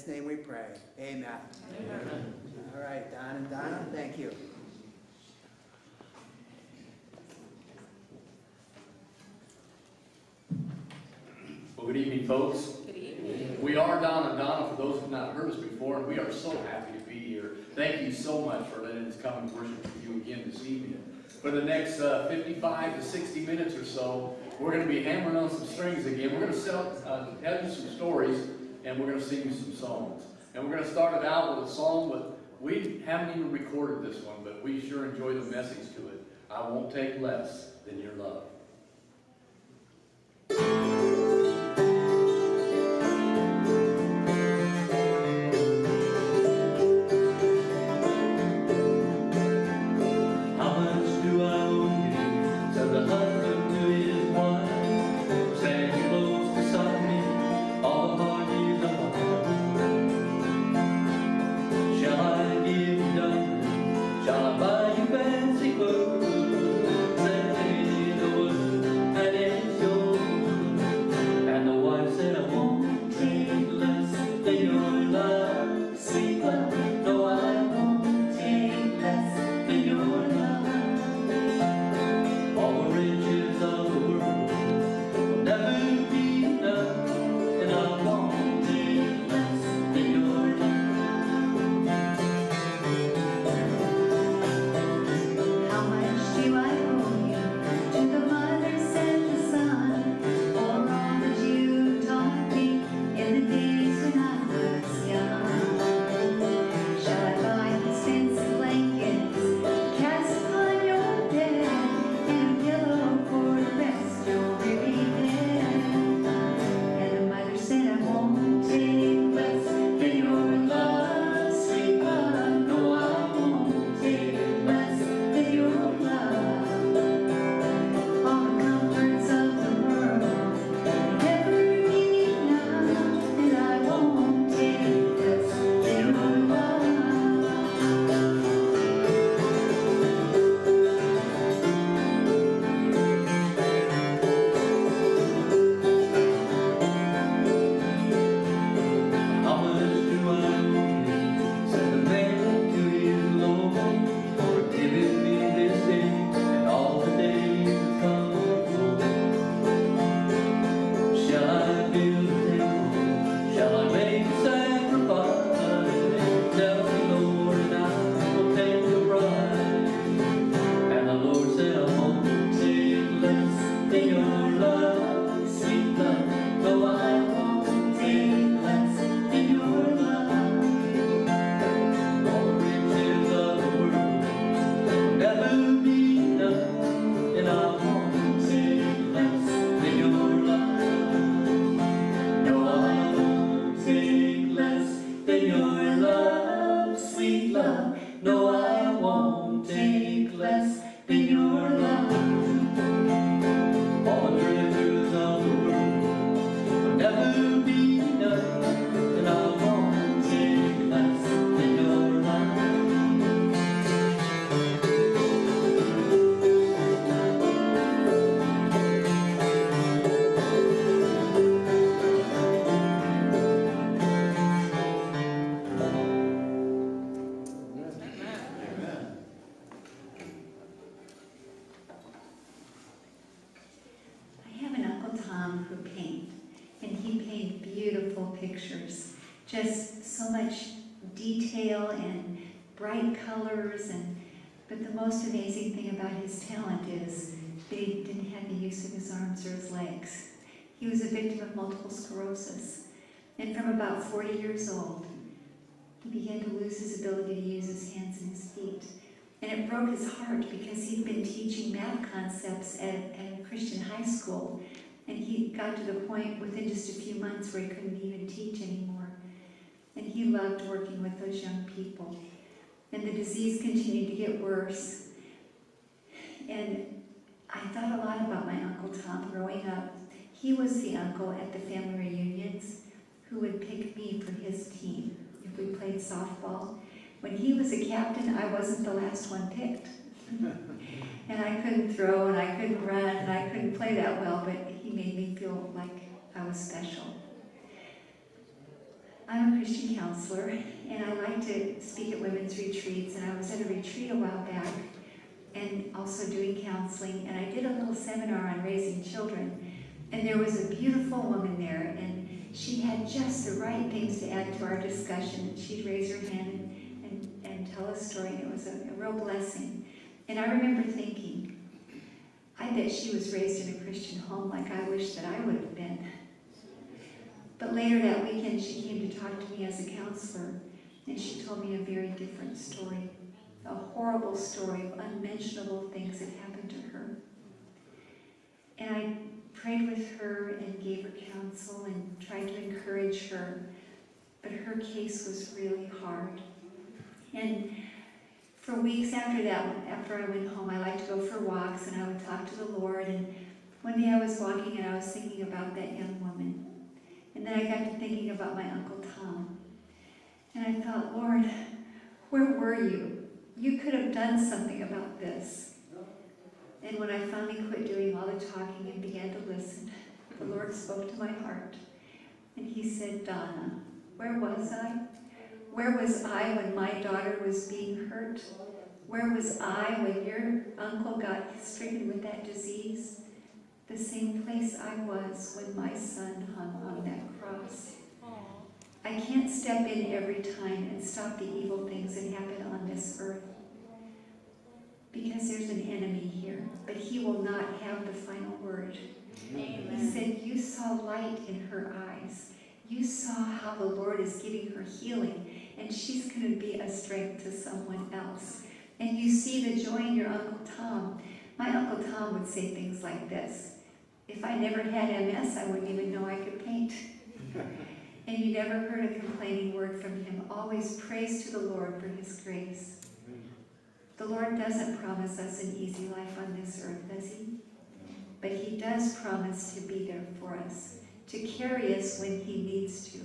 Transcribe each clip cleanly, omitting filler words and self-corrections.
his name we pray. Amen. Amen. All right, Don and Donna, thank you. Well, good evening, folks. Good evening. We are Donna and Donna, for those who have not heard us before, and we are so happy to be here. Thank you so much for letting us come and worship with you again this evening. For the next 55 to 60 minutes or so, we're going to be hammering on some strings again. We're going to tell you some stories, and we're going to sing you some songs. And we're going to start it out with a song, but we haven't even recorded this one, but we sure enjoy the message to it. I won't take less than your love. But the most amazing thing about his talent is that he didn't have the use of his arms or his legs. He was a victim of multiple sclerosis. And from about 40 years old, he began to lose his ability to use his hands and his feet. And it broke his heart because he'd been teaching math concepts at a Christian high school. And he got to the point within just a few months where he couldn't even teach anymore. And he loved working with those young people. And the disease continued to get worse. And I thought a lot about my Uncle Tom growing up. He was the uncle at the family reunions who would pick me for his team if we played softball. When he was a captain, I wasn't the last one picked. And I couldn't throw, and I couldn't run, and I couldn't play that well, but he made me feel like I was special. I'm a Christian counselor, and I like to speak at women's retreats, and I was at a retreat a while back, and also doing counseling, and I did a little seminar on raising children, and there was a beautiful woman there, and she had just the right things to add to our discussion, and she'd raise her hand and tell a story, and it was a real blessing. And I remember thinking, I bet she was raised in a Christian home like I wish that I would have been. But later that weekend, she came to talk to me as a counselor, and she told me a very different story, a horrible story of unmentionable things that happened to her. And I prayed with her and gave her counsel and tried to encourage her, but her case was really hard. And for weeks after that, after I went home, I liked to go for walks, and I would talk to the Lord. And one day I was walking, and I was thinking about that young woman. And then I got to thinking about my Uncle Tom. And I thought, Lord, where were you? You could have done something about this. And when I finally quit doing all the talking and began to listen, the Lord spoke to my heart. And he said, Donna, where was I? Where was I when my daughter was being hurt? Where was I when your uncle got stricken with that disease? The same place I was when my son hung on that cross. I can't step in every time and stop the evil things that happen on this earth, because there's an enemy here, but he will not have the final word. Amen. He said, you saw light in her eyes. You saw how the Lord is giving her healing, and she's going to be a strength to someone else. And you see the joy in your Uncle Tom. My Uncle Tom would say things like this. If I never had MS, I wouldn't even know I could paint. And you never heard a complaining word from him. Always praise to the Lord for his grace. The Lord doesn't promise us an easy life on this earth, does he? But he does promise to be there for us, to carry us when he needs to.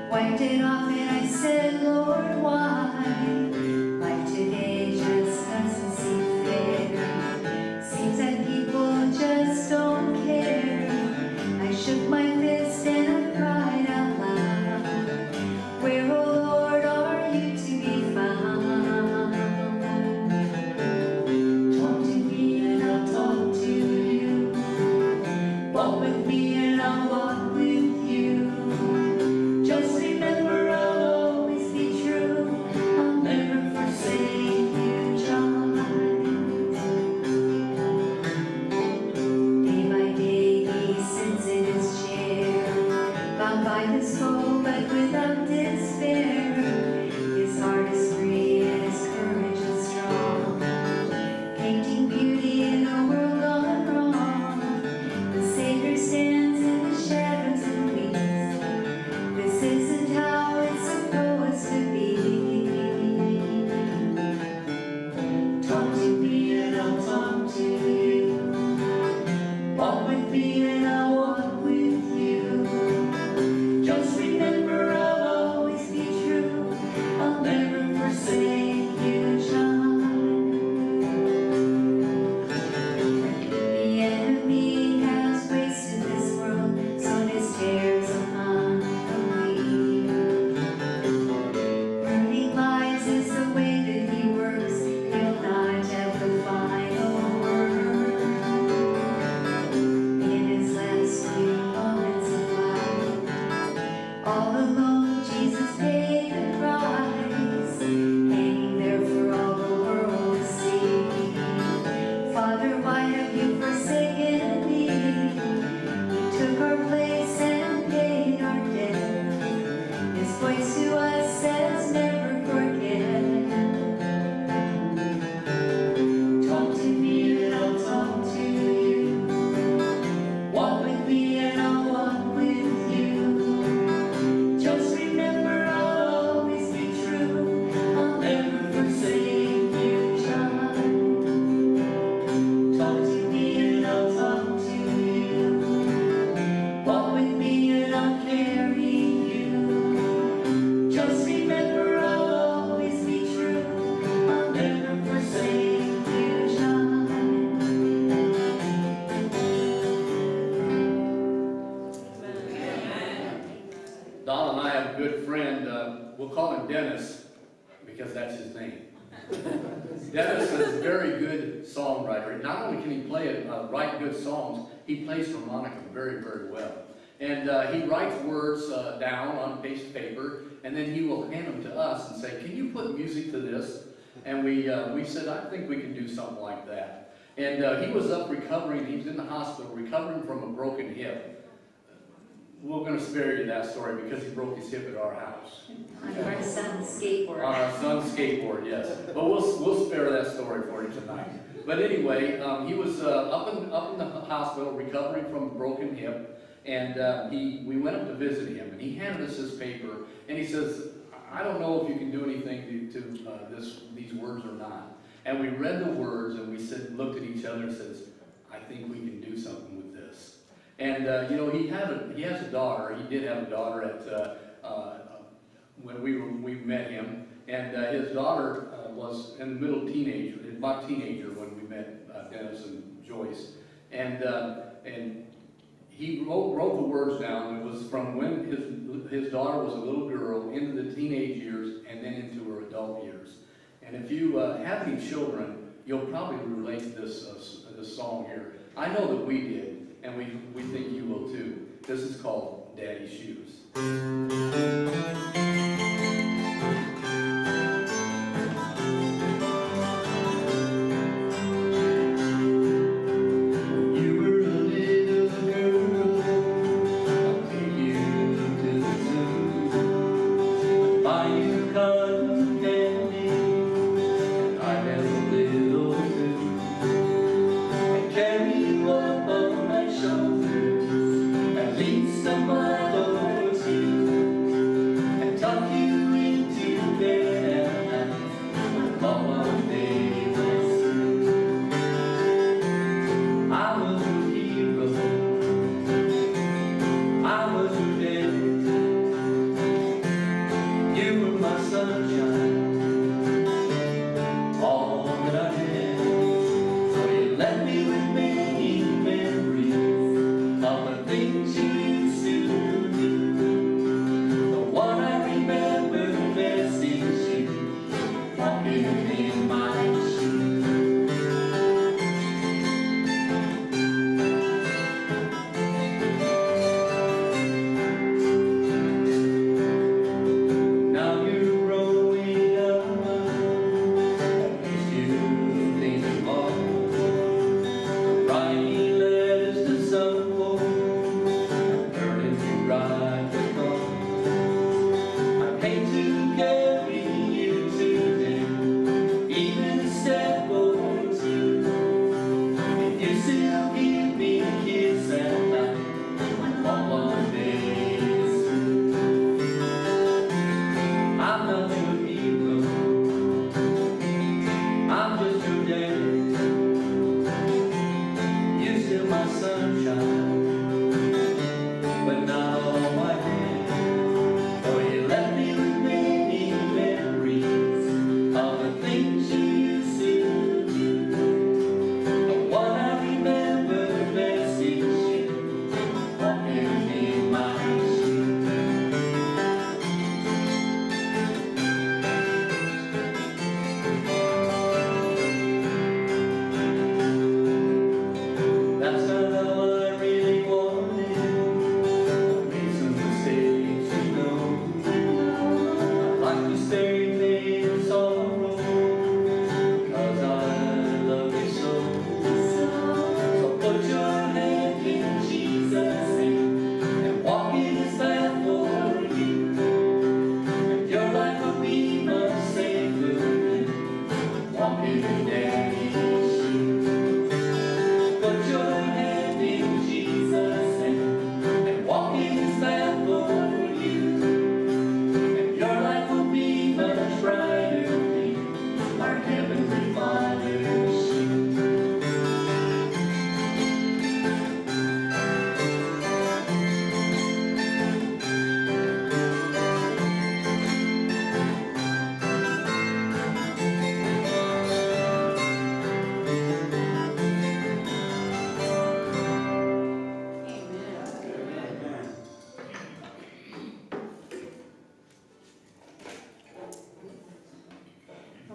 Wiped it off and I said, Lord, why? Life today just doesn't seem fair. Seems that people just don't care. I shook my fist and I cried out loud. Where, oh Lord, are you him Dennis because that's his name. Dennis is a very good songwriter. Not only can he write good songs, he plays harmonica very, very well. And he writes words down on a piece of paper, and then he will hand them to us and say, "Can you put music to this?" And we said, "I think we can do something like that." And he was up recovering. He was in the hospital recovering from a broken hip. We're going to spare you that story because he broke his hip at our house. On our son's skateboard. On our son's skateboard, yes. But we'll spare that story for you tonight. But anyway, he was up in the hospital recovering from a broken hip, and we went up to visit him, and he handed us his paper, and he says, "I don't know if you can do anything to these words or not." And we read the words, and we looked at each other and says, "I think we can do something with this." And you know, he has a daughter. He did have a daughter when we met him, and his daughter was in the middle teenager, about teenager when we met Dennis and Joyce, and he wrote the words down. It was from when his daughter was a little girl into the teenage years and then into her adult years. And if you have any children, you'll probably relate to this song here. I know that we did, and we think you will too. This is called Daddy's Shoes.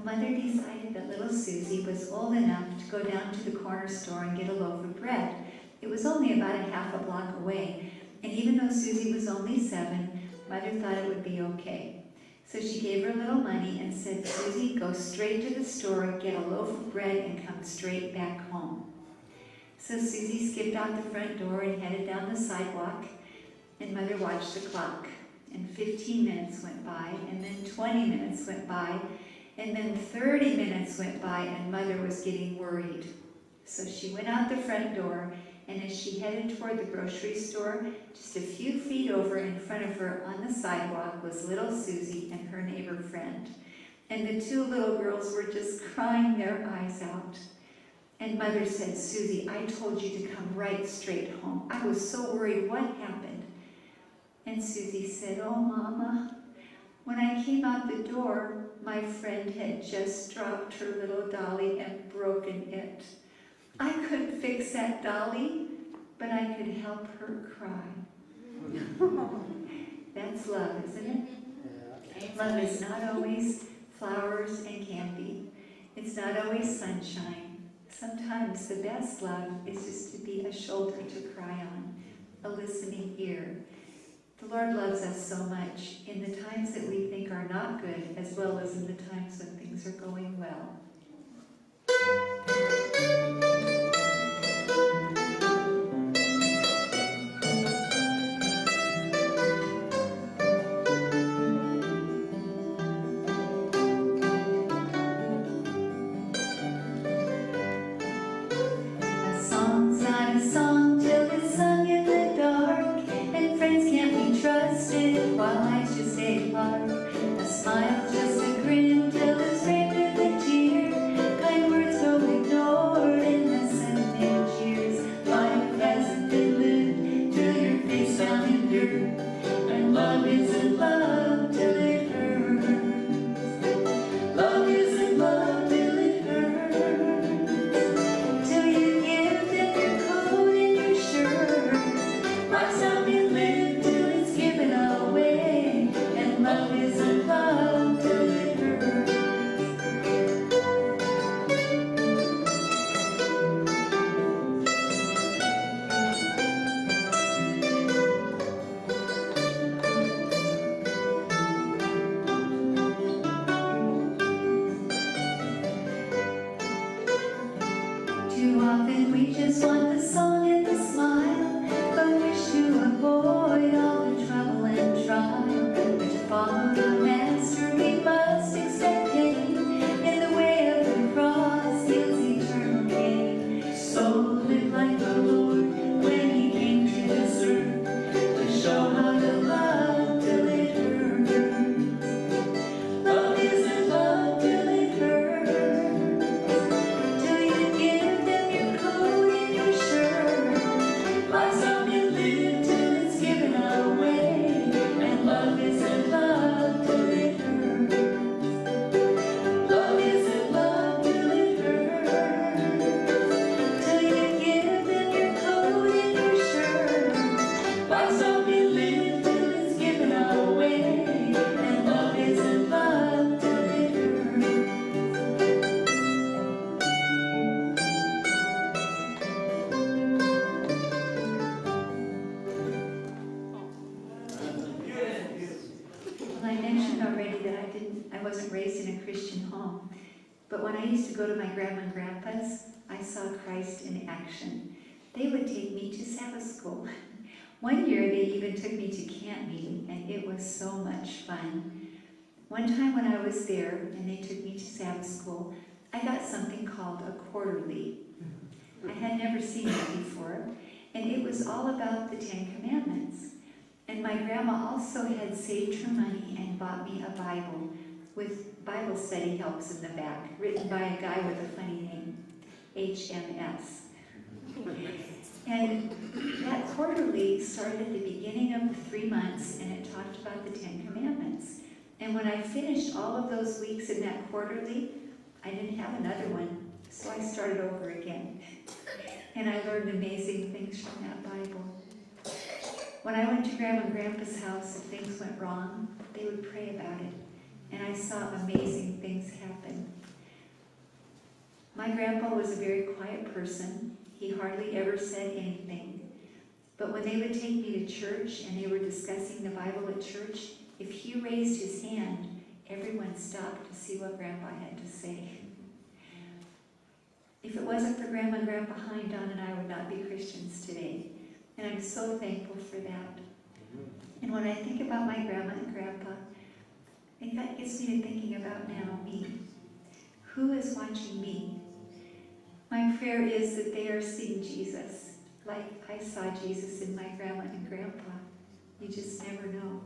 Well, Mother decided that little Susie was old enough to go down to the corner store and get a loaf of bread. It was only about a half a block away, and even though Susie was only 7, Mother thought it would be okay. So she gave her a little money and said, "Susie, go straight to the store, get a loaf of bread, and come straight back home." So Susie skipped out the front door and headed down the sidewalk, and Mother watched the clock. And 15 minutes went by, and then 20 minutes went by, and then 30 minutes went by, and Mother was getting worried. So she went out the front door, and as she headed toward the grocery store, just a few feet over in front of her on the sidewalk was little Susie and her neighbor friend. And the 2 little girls were just crying their eyes out. And Mother said, "Susie, I told you to come right straight home. I was so worried. What happened?" And Susie said, "Oh, Mama, when I came out the door, my friend had just dropped her little dolly and broken it. I couldn't fix that dolly, but I could help her cry." That's love, isn't it? Yeah. Love is not always flowers and candy. It's not always sunshine. Sometimes the best love is just to be a shoulder to cry on, a listening ear. The Lord loves us so much in the times that we think are not good, as well as in the times when things are going well. A song's not a song till it's sung in the dark, and friends can't be trusted while lights just stay apart. A smile's just a grin till it's framed with a tear. Kind words go ignored in the sentiment cheers. Life hasn't been lived till you're face down in dirt, and love isn't love till it hurts. Love isn't love till it hurts. Till you give them your coat and your shirt. Life's not been lived till it's given away, and love isn't love till it hurts. Too often we just want the song and the smile, but wish to avoid all the trouble and trial. But to follow the Master we must expect pain. In the way of the cross heals eternal gain. So live like the Lord when He came to this earth, to show how to love till it hurts. Love isn't love till it hurts. Till you give them your coat and your shirt. Life's not been lived till it's given away, and love isn't love till it hurts. Love isn't love till it hurts. Till you give them your coat and your shirt. Life's not been lived till it's given away, and love isn't love till it hurts. Well, I mentioned already that I wasn't raised in a Christian home, but when I used to go to my grandma and grandpa's, I saw Christ in action. They would take me to Sabbath school. One year they even took me to camp meeting, and it was so much fun. One time when I was there and they took me to Sabbath school, I got something called a quarterly. I had never seen it before, and it was all about the 10 Commandments. And my grandma also had saved her money and bought me a Bible with Bible study helps in the back, written by a guy with a funny name, HMS. And that quarterly started at the beginning of the 3 months, and it talked about the 10 Commandments. And when I finished all of those weeks in that quarterly, I didn't have another one, so I started over again. And I learned amazing things from that Bible. When I went to Grandma and Grandpa's house, if things went wrong, they would pray about it. And I saw amazing things happen. My grandpa was a very quiet person. He hardly ever said anything. But when they would take me to church and they were discussing the Bible at church, if he raised his hand, everyone stopped to see what Grandpa had to say. If it wasn't for Grandma and Grandpa Hine, Don and I would not be Christians today. And I'm so thankful for that. And when I think about my Grandma and Grandpa, that gets me to thinking about now me. Who is watching me? My prayer is that they are seeing Jesus, like I saw Jesus in my Grandma and Grandpa. You just never know.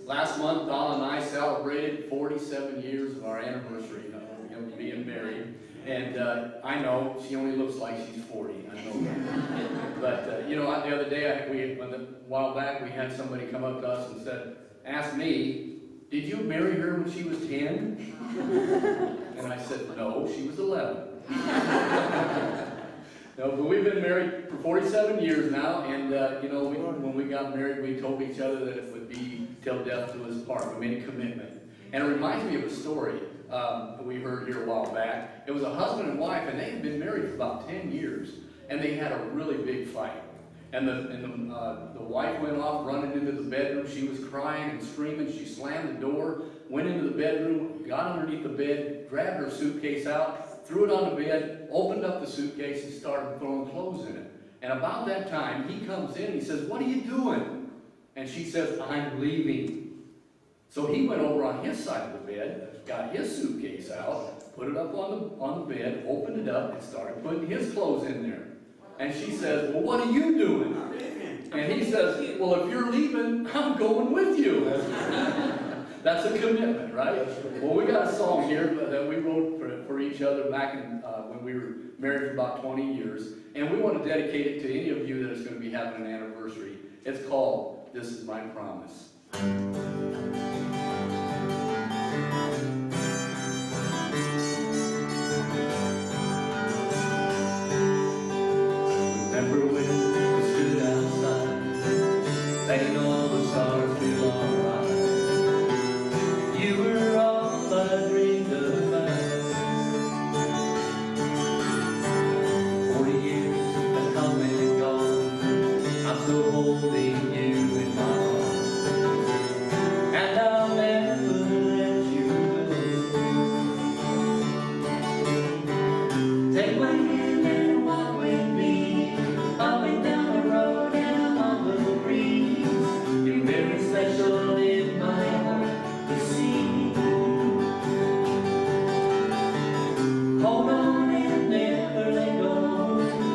Last month, Donna and I celebrated 47 years of our anniversary of being married. And I know she only looks like she's 40. I know that. But the other day, a while back, we had somebody come up to us and asked me, "Did you marry her when she was 10?" And I said, "No, she was 11." No, but we've been married for 47 years now, and when we got married, we told each other that it would be till death do us part. We made a commitment. And it reminds me of a story we heard here a while back. It was a husband and wife, and they had been married for about 10 years, and they had a really big fight. And the wife went off running into the bedroom. She was crying and screaming. She slammed the door, went into the bedroom, got underneath the bed, grabbed her suitcase out, threw it on the bed, opened up the suitcase, and started throwing clothes in it. And about that time, he comes in and he says, "What are you doing?" And she says, "I'm leaving." So he went over on his side of the bed, got his suitcase out, put it up on the bed, opened it up, and started putting his clothes in there. And she says, "Well, what are you doing?" And he says, "Well, if you're leaving, I'm going with you." That's a commitment, right? Well, we got a song here that we wrote for each other back in, when we were married for about 20 years. And we want to dedicate it to any of you that is going to be having an anniversary. It's called This Is My Promise. Remember when we stood outside, letting all the stars feel alright. You were all I dreamed about. 40 years have come and gone. I'm still holding you in my arms, and I'll never let you go. Take my hand and walk with me, up and down the road and along the breeze. You're very special in my heart to see. Hold on and never let go.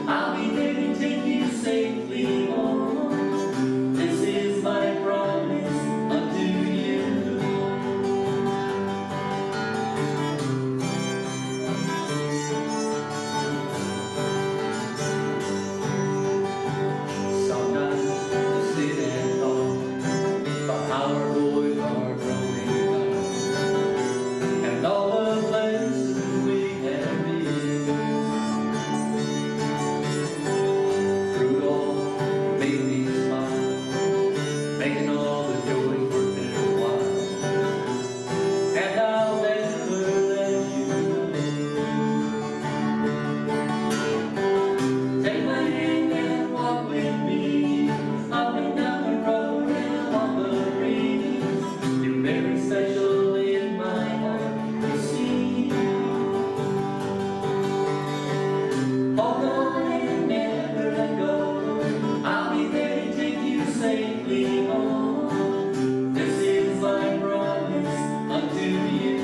I'll be there to take you safely home. This is my promise unto you. Sometimes I sit and talk about how our boys are growing up, and all the blessings we have been. Through it all, made me smile, making all the joys worth their while. And I'll never let you go. Take my hand and walk with me, up and down the road and along the breeze. You're very special in my heart to see. Hold on and never let go. I'll be there to take you safely home. This is my promise unto you.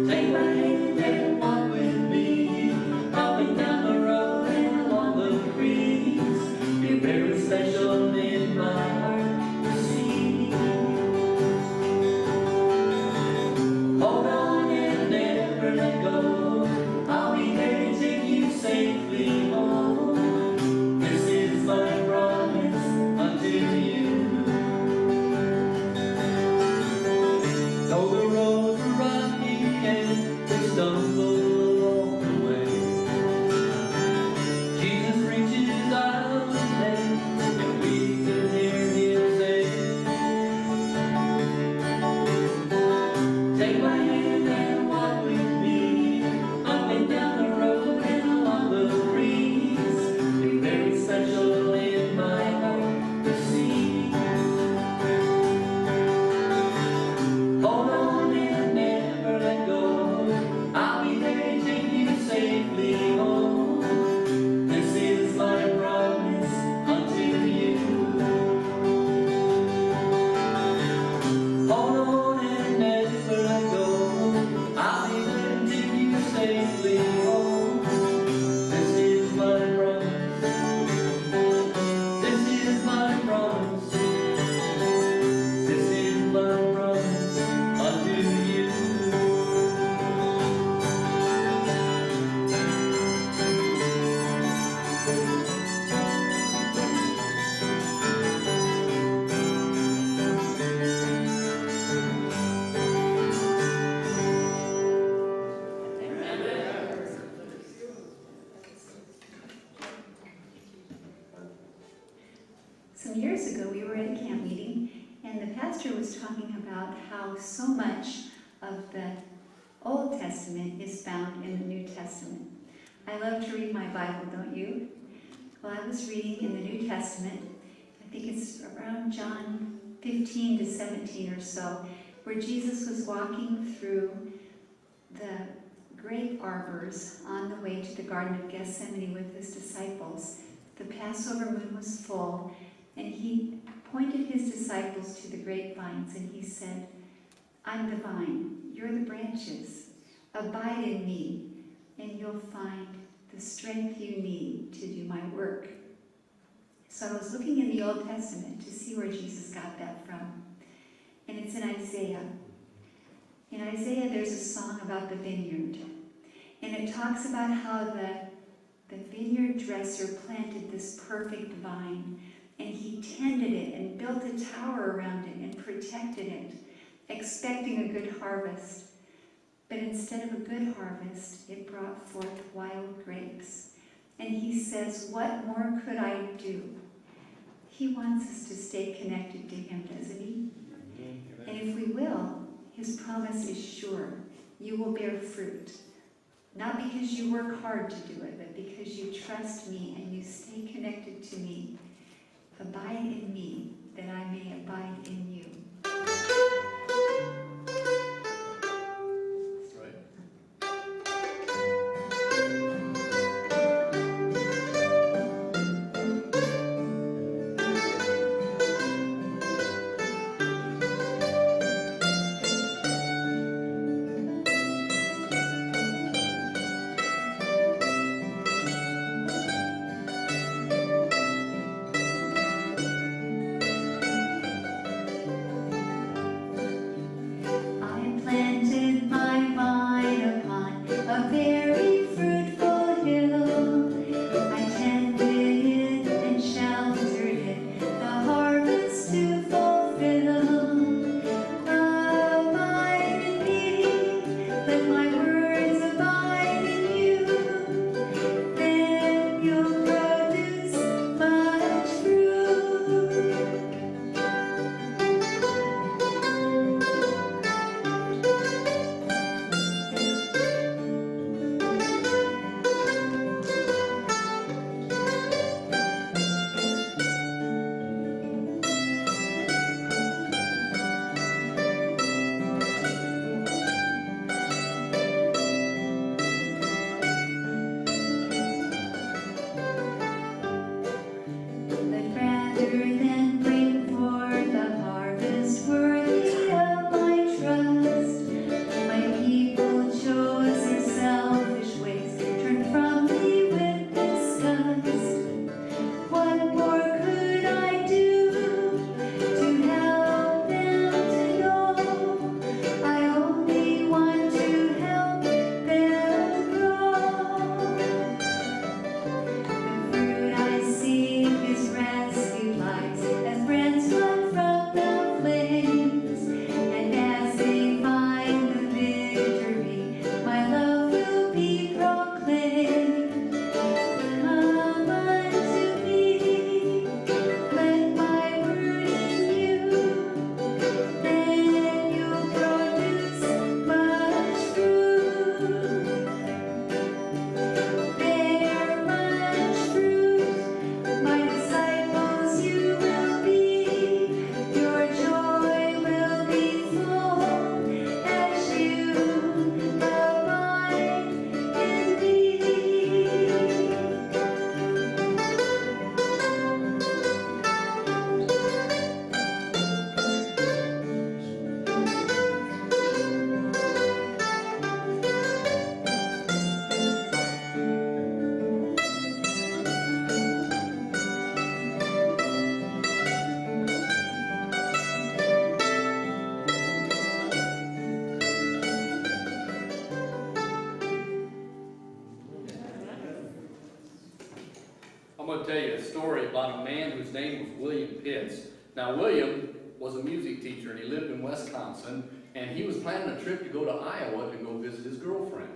Take my hand and walk with me, up and down the road and along the breeze. You're very special in my heart to see. Hold on and never let go. I'll be there to take you safely home. This is my promise unto you. Though the roads are rocky and we stumble along the way, Jesus reaches out his hand and we can hear him say, take my hand and walk with me, up and down the road and along the breeze. You're very special in my heart to see. Hold on and never let go. I'll be there to take you safely home. This is my promise unto you. Hold on and never let go. I'll be there to take you safely home. This is my promise. This is my promise. This is my promise unto you. Some years ago, we were at a camp meeting, and the pastor was talking about how so much of the Old Testament is found in the New Testament. I love to read my Bible, don't you? Well, I was reading in the New Testament, I think it's around John 15 to 17 or so, where Jesus was walking through the grape arbors on the way to the Garden of Gethsemane with his disciples. The Passover moon was full, and he pointed his disciples to the grapevines, and he said, I'm the vine, you're the branches. Abide in me, and you'll find the strength you need to do my work. So I was looking in the Old Testament to see where Jesus got that from. And it's in Isaiah. In Isaiah, there's a song about the vineyard. And it talks about how the vineyard dresser planted this perfect vine. And he tended it and built a tower around it and protected it, expecting a good harvest. But instead of a good harvest, it brought forth wild grapes. And he says, what more could I do? He wants us to stay connected to him, doesn't he? And if we will, his promise is sure. You will bear fruit. Not because you work hard to do it, but because you trust me and you stay connected to me. Abide in me, that I may abide in you. I'm going to tell you a story about a man whose name was William Pitts. Now, William was a music teacher, and he lived in Wisconsin, and he was planning a trip to go to Iowa to go visit his girlfriend.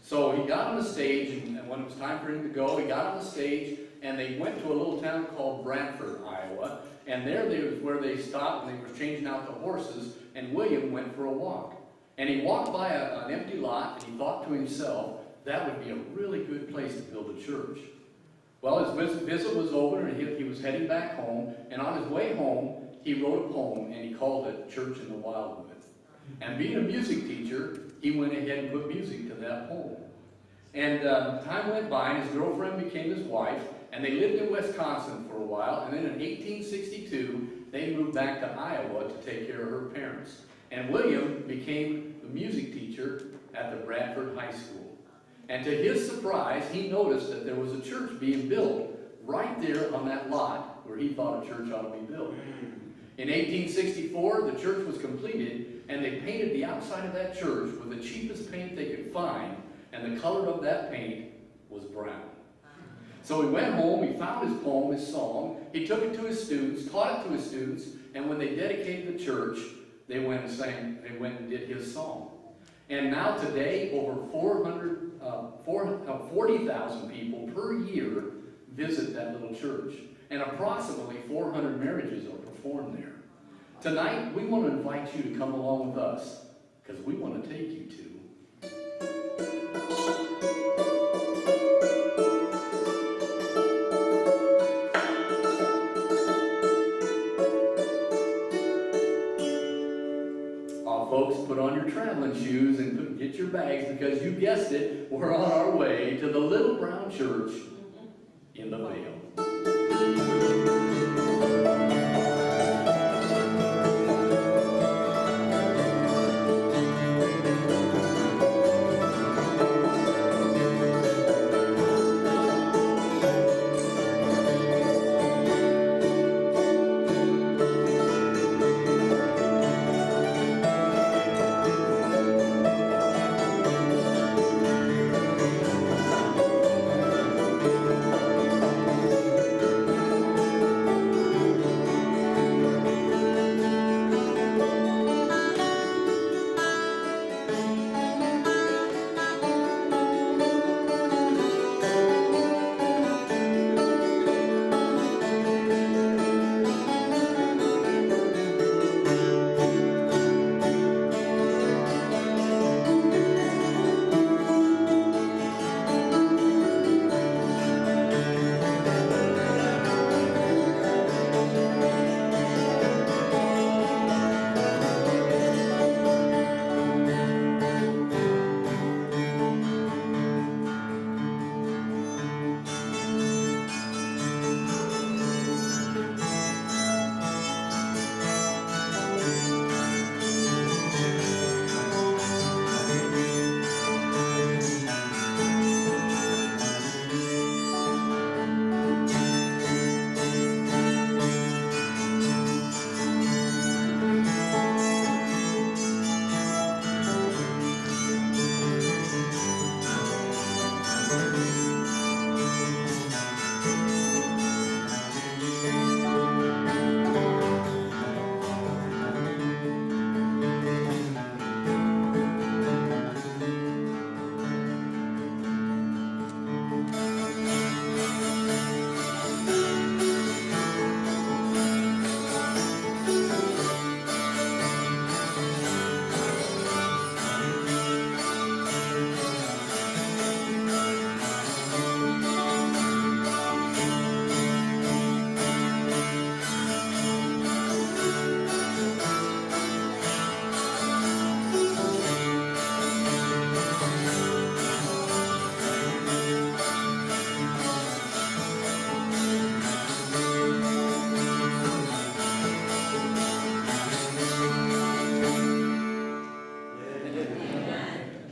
So he got on the stage, and when it was time for him to go, he got on the stage, and they went to a little town called Brantford, Iowa, and there was where they stopped, and they were changing out the horses, and William went for a walk. And he walked by an empty lot, and he thought to himself, that would be a really good place to build a church. Well, his visit was over, and he was heading back home, and on his way home, he wrote a poem, and he called it Church in the Wildwood. And being a music teacher, he went ahead and put music to that home. And time went by, and his girlfriend became his wife, and they lived in Wisconsin for a while. And then in 1862, they moved back to Iowa to take care of her parents. And William became the music teacher at the Bradford High School. And to his surprise, he noticed that there was a church being built right there on that lot where he thought a church ought to be built. In 1864, the church was completed, and they painted the outside of that church with the cheapest paint they could find, and the color of that paint was brown. So he went home, he found his poem, his song, he took it to his students, taught it to his students, and when they dedicated the church, they went and did his song. And now today, over 40,000 people per year visit that little church. And approximately 400 marriages are performed there. Tonight, we want to invite you to come along with us, because we want to take you to folks, put on your traveling shoes and get your bags, because you guessed it, we're on our way to the Little Brown Church in the Vale.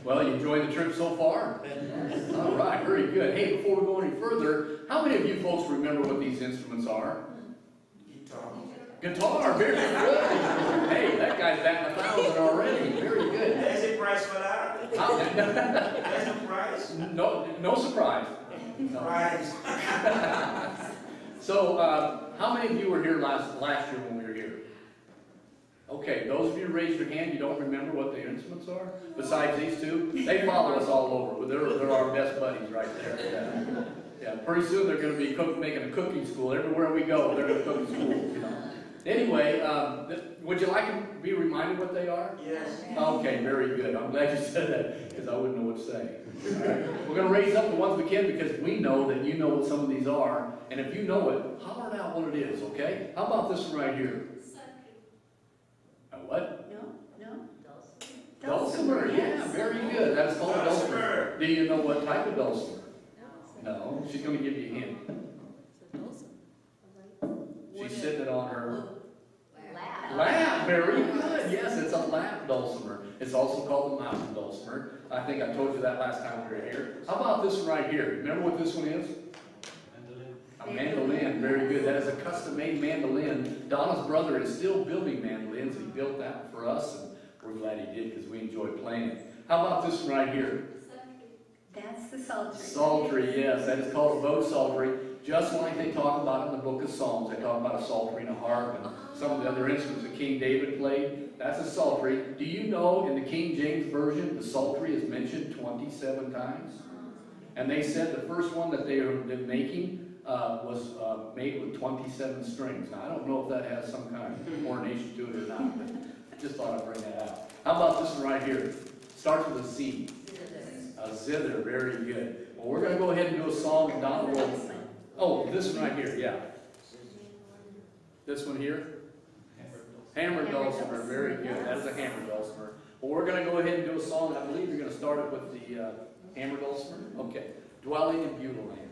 Well, you enjoyed the trip so far? All right, very good. Hey, before we go any further, how many of you folks remember what these instruments are? Guitar, very good. Hey, that guy's batting 1,000 already. Very good. There's a price for that. There's a price. No surprise. Price. So, how many of you were here last year when we were here? Okay, those of you who raised your hand, you don't remember what the instruments are? Besides these two? They follow us all over. They're our best buddies right there. Yeah, pretty soon they're going to be making a cooking school. Everywhere we go, they're going to cook in school, you know. Anyway, would you like to be reminded what they are? Yes. Okay, very good. I'm glad you said that, because I wouldn't know what to say. All right? We're going to raise up the ones we can, because we know that you know what some of these are. And if you know it, holler it out what it is, okay? How about this one right here? A what? No. Dulcimer, yeah, yes. very good. That's called a dulcimer. Dulcimer. Do you know what type of dulcimer? No, she's going to give you a hint. She's sitting it on her lap. Very good. Yes, it's a lap dulcimer. It's also called the mountain dulcimer. I think I told you that last time we were here. How about this one right here? Remember what this one is? A mandolin. Very good. That is a custom-made mandolin. Donna's brother is still building mandolins. He built that for us, and we're glad he did because we enjoy playing it. How about this one right here? That's the psaltery. Psaltery, yes. That is called a bow psaltery. Just like they talk about in the book of Psalms. They talk about a psaltery and a harp and some of the other instruments that King David played. That's a psaltery. Do you know in the King James Version, the psaltery is mentioned 27 times? And they said the first one that they have been making was made with 27 strings. Now, I don't know if that has some kind of coronation to it or not, but I just thought I'd bring that out. How about this one right here? Starts with a Z. A zither, very good. Well, we're going to go ahead and do a song, and Donna will... Oh, this one right here, yeah. This one here? Hammer dulcimer, very good. That is a hammer dulcimer. Well, we're going to go ahead and do a song. I believe you're going to start it with the hammer dulcimer. Okay. Dwelling in Beulah Land.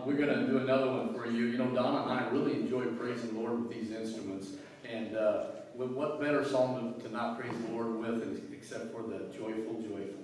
We're going to do another one for you. You know, Donna and I really enjoy praising the Lord with these instruments. And what better song to not praise the Lord with except for the Joyful, Joyful.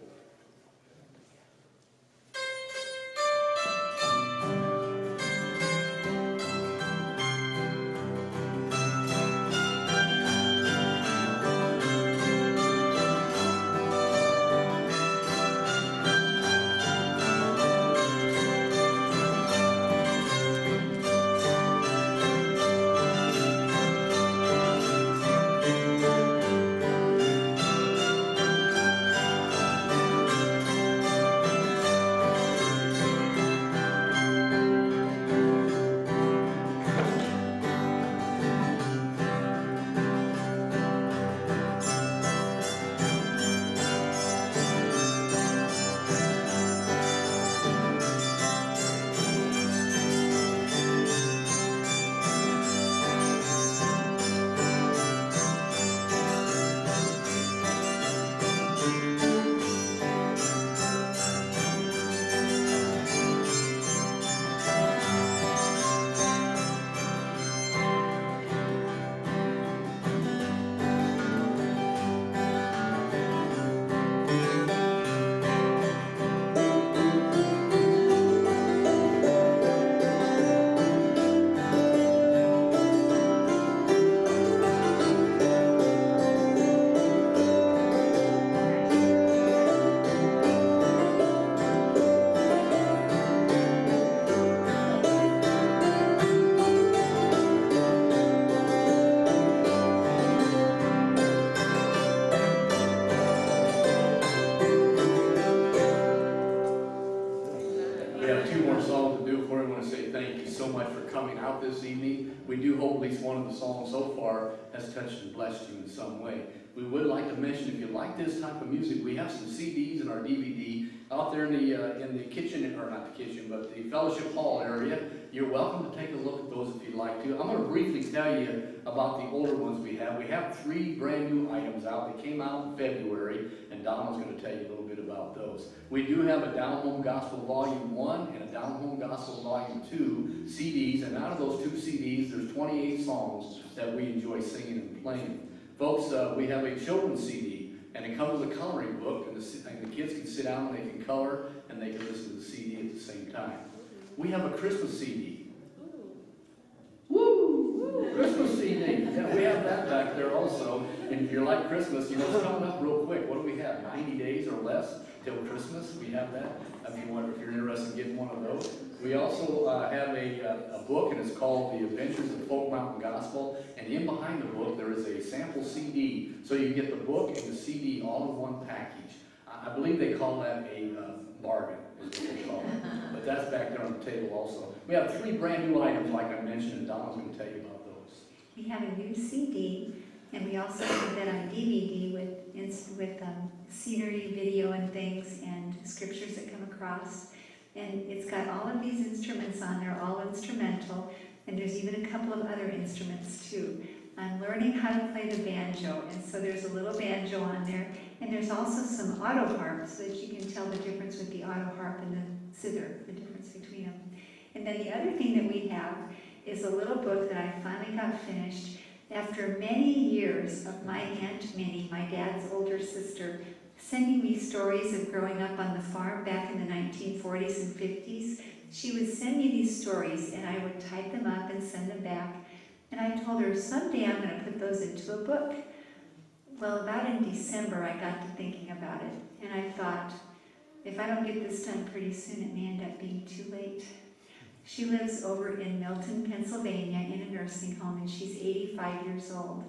have 2 more songs to do before we want to say thank you so much for coming out this evening. We do hope at least one of the songs so far has touched and blessed you in some way. We would like to mention, if you like this type of music, we have some CDs and our DVD out there in the kitchen, or not the kitchen, but the fellowship hall area. You're welcome to take a look at those if you'd like to. I'm going to briefly tell you about the older ones we have. We have 3 brand new items out. They came out in February, and Donna's going to tell you a little bit about those. We do have a Down Home Gospel Volume 1 and a Down Home Gospel Volume 2 CDs, and out of those 2 CDs, there's 28 songs that we enjoy singing and playing. Folks, we have a children's CD, and it comes with a coloring book, and the kids can sit down and they can color, and they can listen to the CD at the same time. We have a Christmas CD. Woo! Christmas CD. Yeah, we have that back there also. And if you're like Christmas, you know, it's coming up real quick. What do we have? 90 days or less till Christmas. We have that. If you're interested in getting one of those. We also have a book, and it's called The Adventures of Folk Mountain Gospel. And in behind the book, there is a sample CD. So you get the book and the CD all in one package. I believe they call that a bargain, is what they call it. But that's back there on the table also. We have 3 brand new items, like I mentioned, and Donna's going to tell you about those. We have a new CD, and we also have that on DVD with scenery, video, and things, and scriptures that come across. And it's got all of these instruments on there, all instrumental, and there's even a couple of other instruments too. I'm learning how to play the banjo, and so there's a little banjo on there, and there's also some auto harp so that you can tell the difference with the auto harp and the zither, the difference between them. And then the other thing that we have is a little book that I finally got finished after many years of my Aunt Minnie, my dad's older sister, sending me stories of growing up on the farm back in the 1940s and 50s. She would send me these stories, and I would type them up and send them back. And I told her, someday I'm going to put those into a book. Well, about in December, I got to thinking about it. And I thought, if I don't get this done pretty soon, it may end up being too late. She lives over in Milton, Pennsylvania, in a nursing home, and she's 85 years old.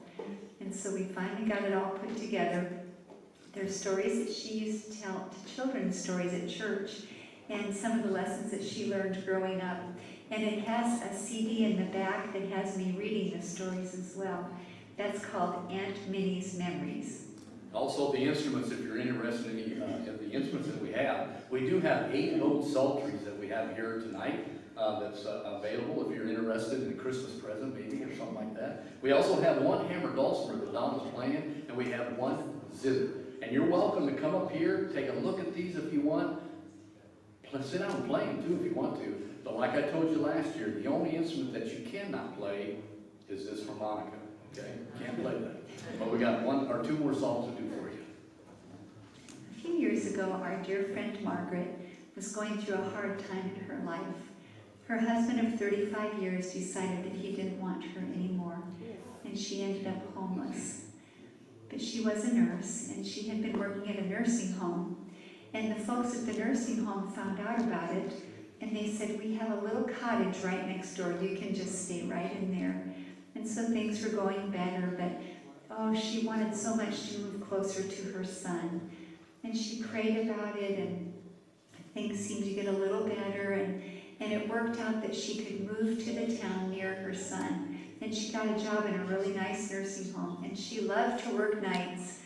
And so we finally got it all put together. There's stories that she used to tell to children, stories at church, and some of the lessons that she learned growing up. And it has a CD in the back that has me reading the stories as well. That's called Aunt Minnie's Memories. Also, the instruments, if you're interested in any of the instruments that we do have 8 old psalteries that we have here tonight that's available if you're interested in a Christmas present, maybe, or something like that. We also have 1 hammered dulcimer that Donna's playing, and we have 1 zither. And you're welcome to come up here, take a look at these if you want. Sit down and play them too if you want to. But like I told you last year, the only instrument that you cannot play is this harmonica. Okay? Can't play that. But we got 1 or 2 more songs to do for you. A few years ago, our dear friend Margaret was going through a hard time in her life. Her husband of 35 years decided that he didn't want her anymore, and she ended up homeless. But she was a nurse, and she had been working at a nursing home. And the folks at the nursing home found out about it, and they said, we have a little cottage right next door. You can just stay right in there. And so things were going better, but she wanted so much to move closer to her son. And she prayed about it, and things seemed to get a little better, and it worked out that she could move to the town near her son. And she got a job in a really nice nursing home, and she loved to work nights.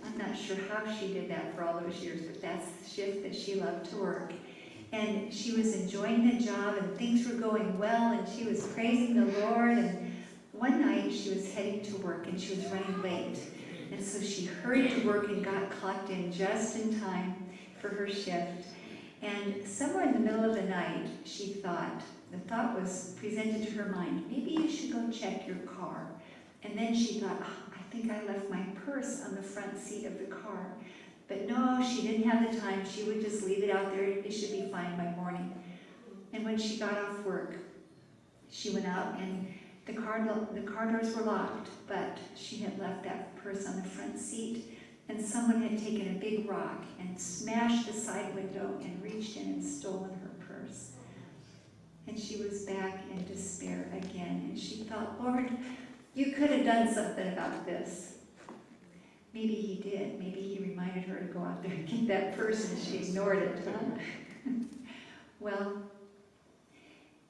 I'm not sure how she did that for all those years, but that's the shift that she loved to work. And she was enjoying the job, and things were going well, and she was praising the Lord. And one night she was heading to work, and she was running late. And so she hurried to work and got clocked in just in time for her shift. And somewhere in the middle of the night, the thought was presented to her mind, maybe you should go check your car. And then she thought, I think I left my purse on the front seat of the car. But no, she didn't have the time. She would just leave it out there. It should be fine by morning. And when she got off work, she went out, and the car doors were locked, but she had left that purse on the front seat, and someone had taken a big rock and smashed the side window and reached in and stolen her purse. And she was back in despair again, and she thought, Lord, you could have done something about this. Maybe he did. Maybe he reminded her to go out there and get that purse, and she ignored it. Well,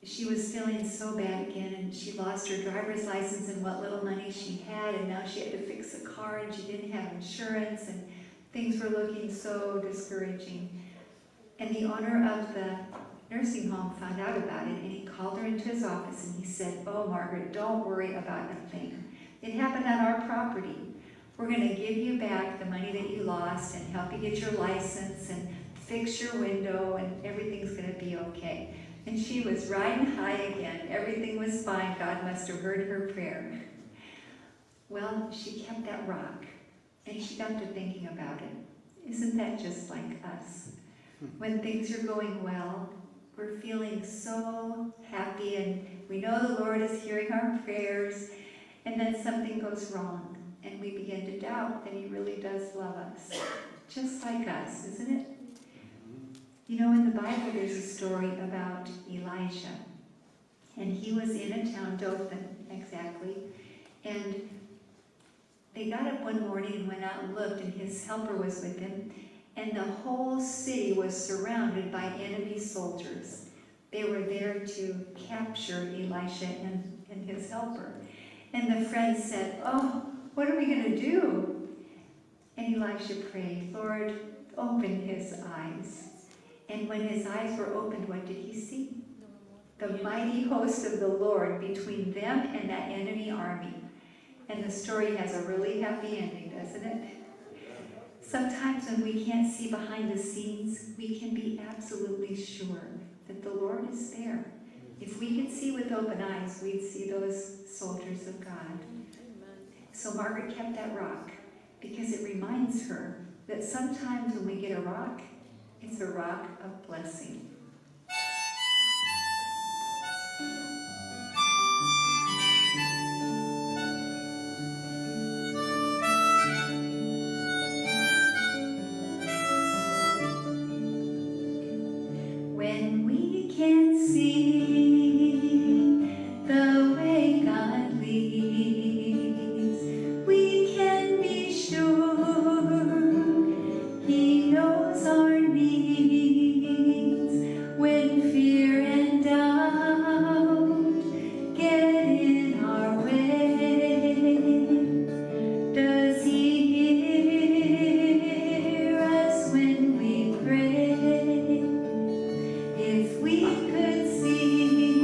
she was feeling so bad again, and she lost her driver's license and what little money she had, and now she had to fix a car, and she didn't have insurance, and things were looking so discouraging. And the owner of the nursing home found out about it, and he called her into his office, and he said, "Oh, Margaret, don't worry about a thing. It happened on our property. We're going to give you back the money that you lost and help you get your license and fix your window, and everything's going to be okay." And she was riding high again. Everything was fine. God must have heard her prayer. Well, she kept that rock, and she got to thinking about it. Isn't that just like us? When things are going well, we're feeling so happy, and we know the Lord is hearing our prayers, and then something goes wrong, and we begin to doubt that He really does love us. Just like us, isn't it? You know, in the Bible, there's a story about Elijah, and he was in a town, Dothan, exactly, and they got up one morning and went out and looked, and his helper was with him, and the whole city was surrounded by enemy soldiers. They were there to capture Elisha and his helper. And the friends said, "Oh, what are we going to do?" And Elisha prayed, "Lord, open his eyes." And when his eyes were opened, what did he see? The mighty host of the Lord between them and that enemy army. And the story has a really happy ending, doesn't it? Sometimes when we can't see behind the scenes, we can be absolutely sure that the Lord is there. If we could see with open eyes, we'd see those soldiers of God. So Margaret kept that rock because it reminds her that sometimes when we get a rock, it's a rock of blessing. When we can see the way God leads, we can be sure He knows our needs. When fear and doubt get in our way, does He hear us when we pray? If we could see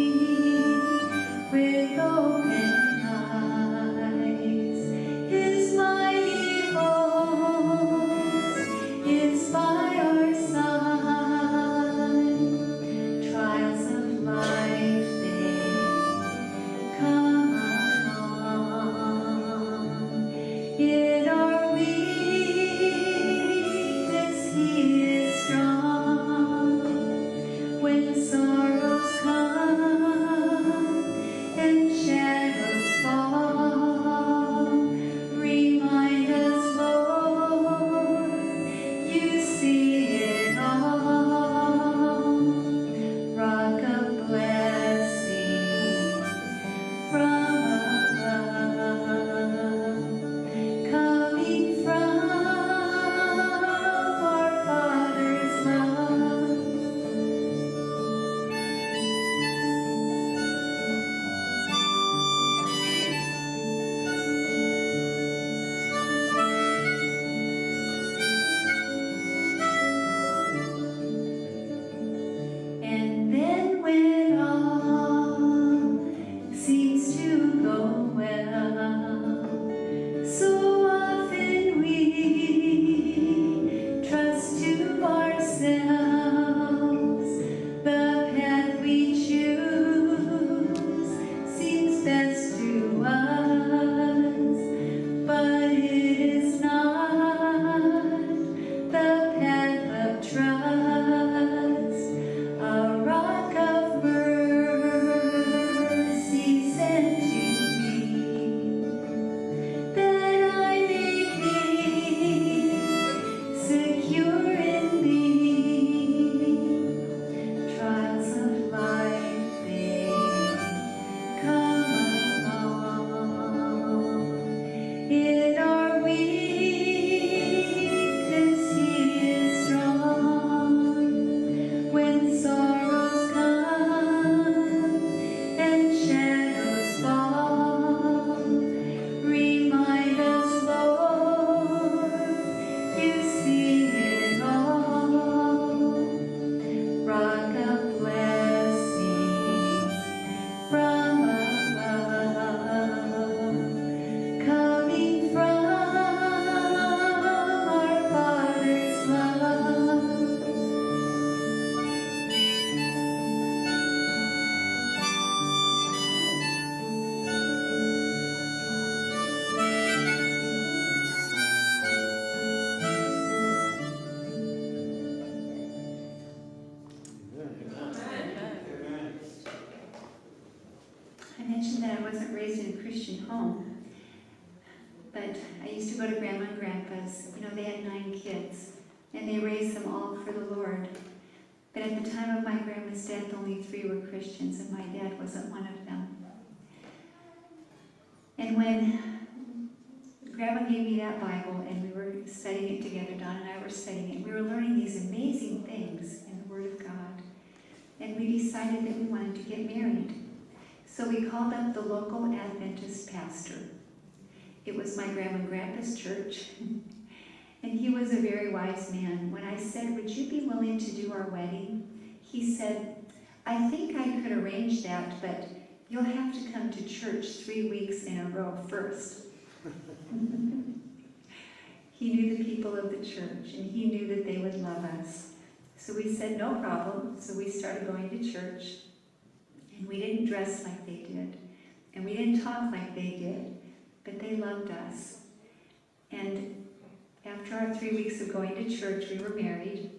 mentioned that I wasn't raised in a Christian home, but I used to go to Grandma and Grandpa's. You know, they had 9 kids, and they raised them all for the Lord. But at the time of my grandma's death, only 3 were Christians, and my dad wasn't one of them. And when Grandma gave me that Bible, and we were studying it together, Donna and I were studying it, we were learning these amazing things in the Word of God. And we decided that we wanted to get married. So we called up the local Adventist pastor. It was my grandma and grandpa's church. And he was a very wise man. When I said, would you be willing to do our wedding? He said, I think I could arrange that, but you'll have to come to church 3 weeks in a row first. He knew the people of the church, and he knew that they would love us. So we said, no problem. So we started going to church, and we didn't dress like they did, and we didn't talk like they did, but they loved us. And after our 3 weeks of going to church, we were married,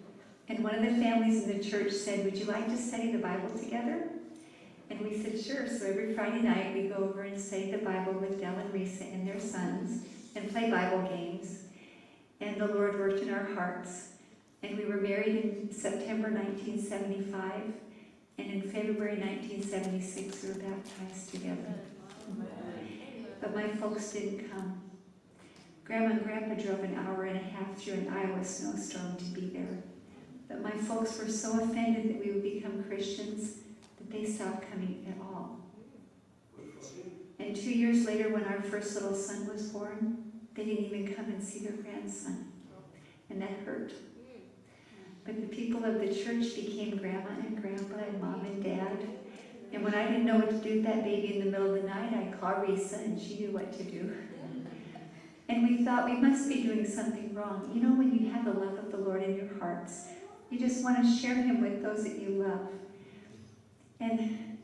and one of the families in the church said, would you like to study the Bible together? And we said, sure. So every Friday night, we go over and study the Bible with Dell and Risa and their sons, and play Bible games. And the Lord worked in our hearts. And we were married in September 1975, and in February 1976, we were baptized together. But my folks didn't come. Grandma and Grandpa drove an hour and a half through an Iowa snowstorm to be there. But my folks were so offended that we would become Christians that they stopped coming at all. And 2 years later, when our first little son was born, they didn't even come and see their grandson. And that hurt. But the people of the church became Grandma and Grandpa and Mom and Dad. And when I didn't know what to do with that baby in the middle of the night, I'd call Risa, and she knew what to do. And we thought we must be doing something wrong. You know, when you have the love of the Lord in your hearts, you just want to share Him with those that you love. And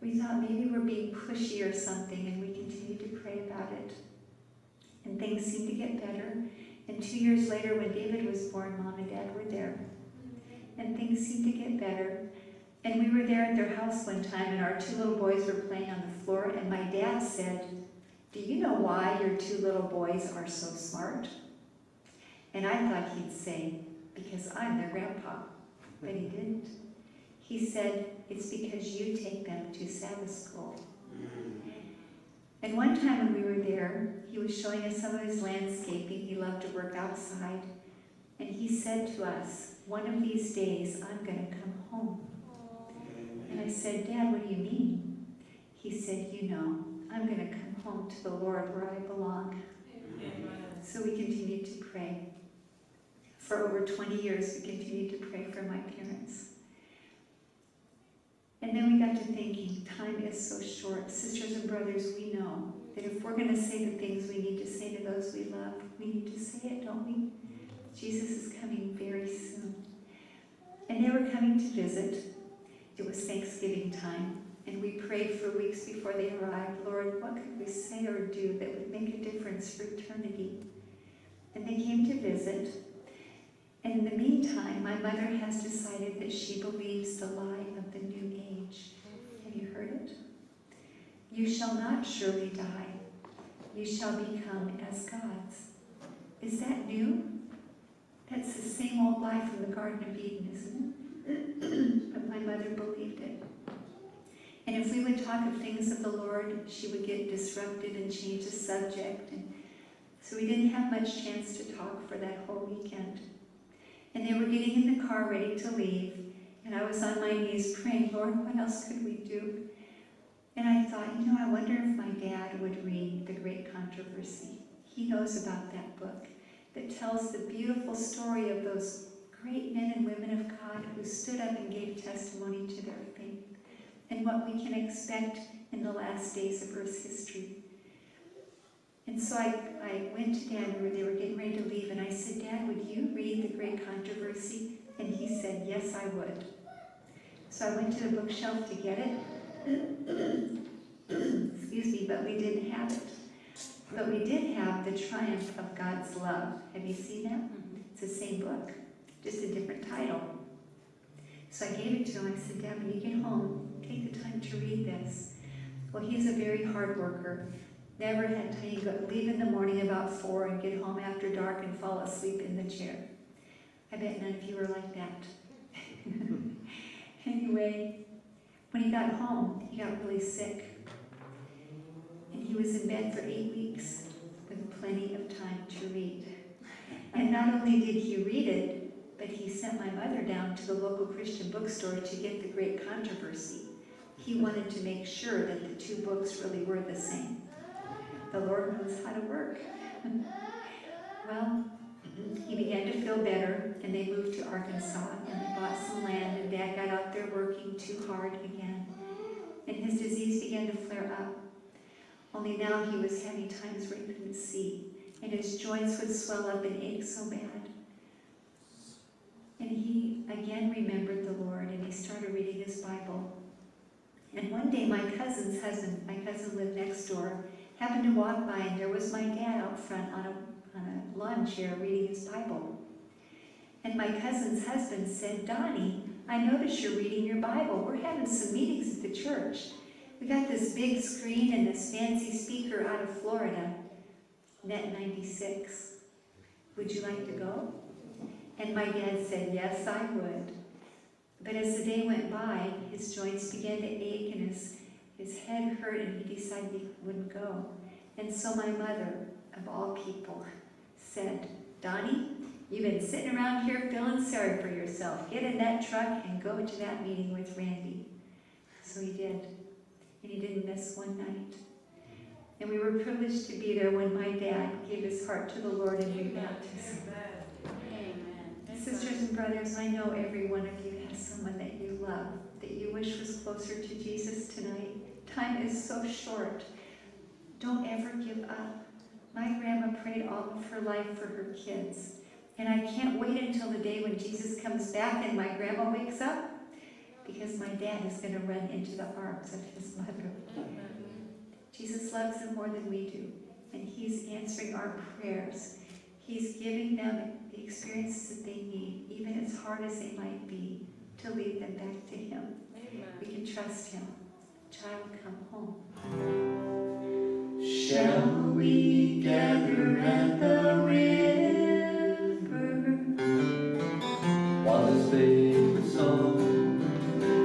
we thought maybe we're being pushy or something, and we continued to pray about it. And things seemed to get better. And 2 years later, when David was born, Mom and Dad were there. And things seemed to get better. And we were there at their house one time, and our 2 little boys were playing on the floor, and my dad said, do you know why your 2 little boys are so smart? And I thought he'd say, because I'm their grandpa. But he didn't. He said, it's because you take them to Sabbath school. And one time when we were there, he was showing us some of his landscaping. He loved to work outside. And he said to us, one of these days, I'm going to come home. And I said, Dad, what do you mean? He said, you know, I'm going to come home to the Lord where I belong. So we continued to pray. For over 20 years, we continued to pray for my parents. And then we got to thinking, time is so short. Sisters and brothers, we know that if we're going to say the things we need to say to those we love, we need to say it, don't we? Jesus is coming very soon. And they were coming to visit. It was Thanksgiving time. And we prayed for weeks before they arrived, Lord, what could we say or do that would make a difference for eternity? And they came to visit. And in the meantime, my mother has decided that she believes the lie of the new age. Have you heard it? You shall not surely die. You shall become as gods. Is that new? That's the same old lie from the Garden of Eden, isn't it? But my mother believed it. And if we would talk of things of the Lord, she would get disrupted and change the subject. And so we didn't have much chance to talk for that whole weekend. And they were getting in the car ready to leave, and I was on my knees praying, Lord, what else could we do? And I thought, I wonder if my dad would read The Great Controversy. He knows about that book that tells the beautiful story of those great men and women of God who stood up and gave testimony to their faith and what we can expect in the last days of Earth's history. And so I went to Dad, they were getting ready to leave, and I said, Dad, would you read The Great Controversy? And he said, yes, I would. So I went to the bookshelf to get it. Excuse me, but we didn't have it. But we did have The Triumph of God's Love. Have you seen that? It's the same book, just a different title. So I gave it to him. I said, Dad, when you get home, take the time to read this. Well, he's a very hard worker. Never had time. He'd leave in the morning about 4 and get home after dark and fall asleep in the chair. I bet none of you are like that. Anyway, when he got home, he got really sick. And he was in bed for 8 weeks with plenty of time to read. And not only did he read it, but he sent my mother down to the local Christian bookstore to get The Great Controversy. He wanted to make sure that the two books really were the same. The Lord knows how to work. Well, he began to feel better, and they moved to Arkansas, and they bought some land, and Dad got out there working too hard again. And his disease began to flare up. Only now he was having times where he couldn't see, and his joints would swell up and ache so bad. And he again remembered the Lord, and he started reading his Bible. And one day my cousin lived next door, happened to walk by, and there was my dad out front on a lawn chair reading his Bible. And my cousin's husband said, "Donnie, I noticed you're reading your Bible. We're having some meetings at the church. We got this big screen and this fancy speaker out of Florida, Net 96. Would you like to go?" And my dad said, "Yes, I would." But as the day went by, his joints began to ache and his head hurt, and he decided he wouldn't go. And so my mother, of all people, said, "Donnie, you've been sitting around here feeling sorry for yourself. Get in that truck and go to that meeting with Randy." So he did, and he didn't miss one night. And we were privileged to be there when my dad gave his heart to the Lord in rebaptism. Sisters and brothers, I know every one of you has someone that you love, that you wish was closer to Jesus tonight. Time is so short. Don't ever give up. My grandma prayed all of her life for her kids. And I can't wait until the day when Jesus comes back and my grandma wakes up, because my dad is going to run into the arms of his mother. Jesus loves them more than we do, and he's answering our prayers. He's giving them the experiences that they need, even as hard as they might be, to lead them back to him. Amen. We can trust him. Child, come home. Shall we gather at the river? Was his favorite song.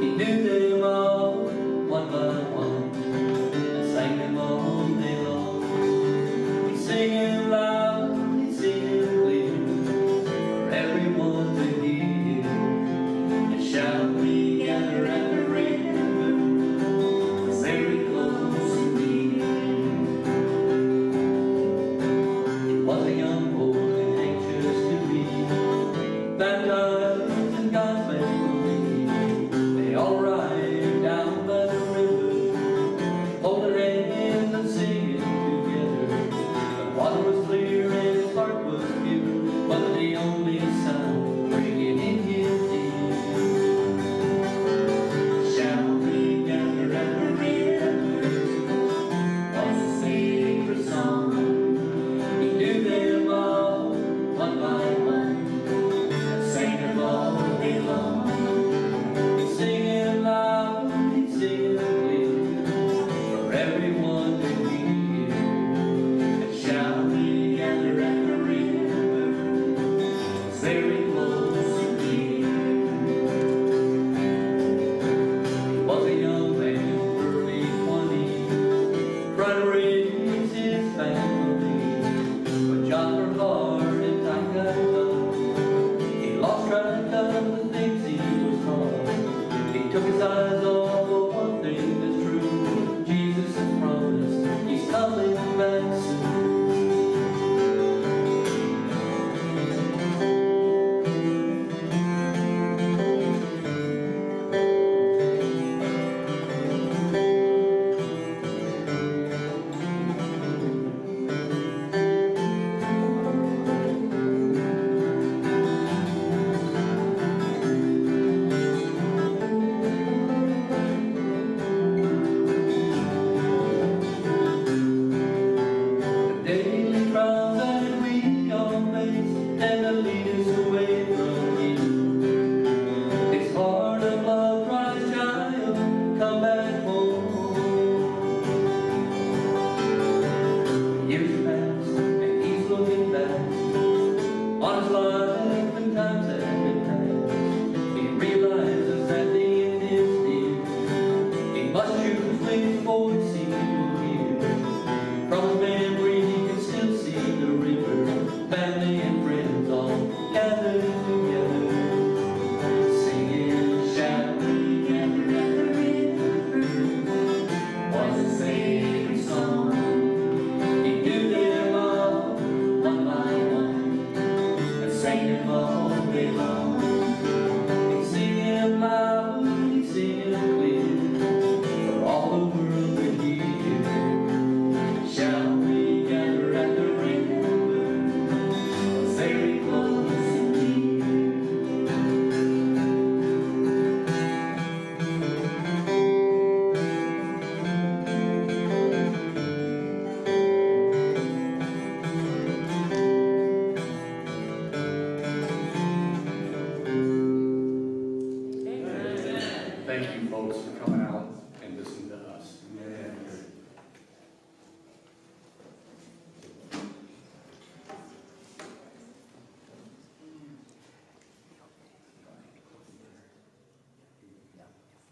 He knew them all, one by one, and sang them all day long. He'd sing it loud, he'd sing it clear, for everyone to hear. And shall we gather at the river, very close and near? He was a young boy, anxious to be baptized in God's family. They all ride down by the river, holding hands and singing together. The water was clear and his heart was pure, but the only sound ringing in his ear. Shall we gather at the river? Was his favorite song. He knew them all, one by one, and sang them all day long. He'd sing it loud, he'd sing it clear, for everyone to hear. And shall we gather at the river, very close and near? He was a young man, early 20, trying to raise his family. But jobs were hard and time got tough. He lost track of the things he was taught. He took his eyes off of one thing that's true. Jesus has promised he's coming back soon. thank you folks for coming out and listening to us. Yeah.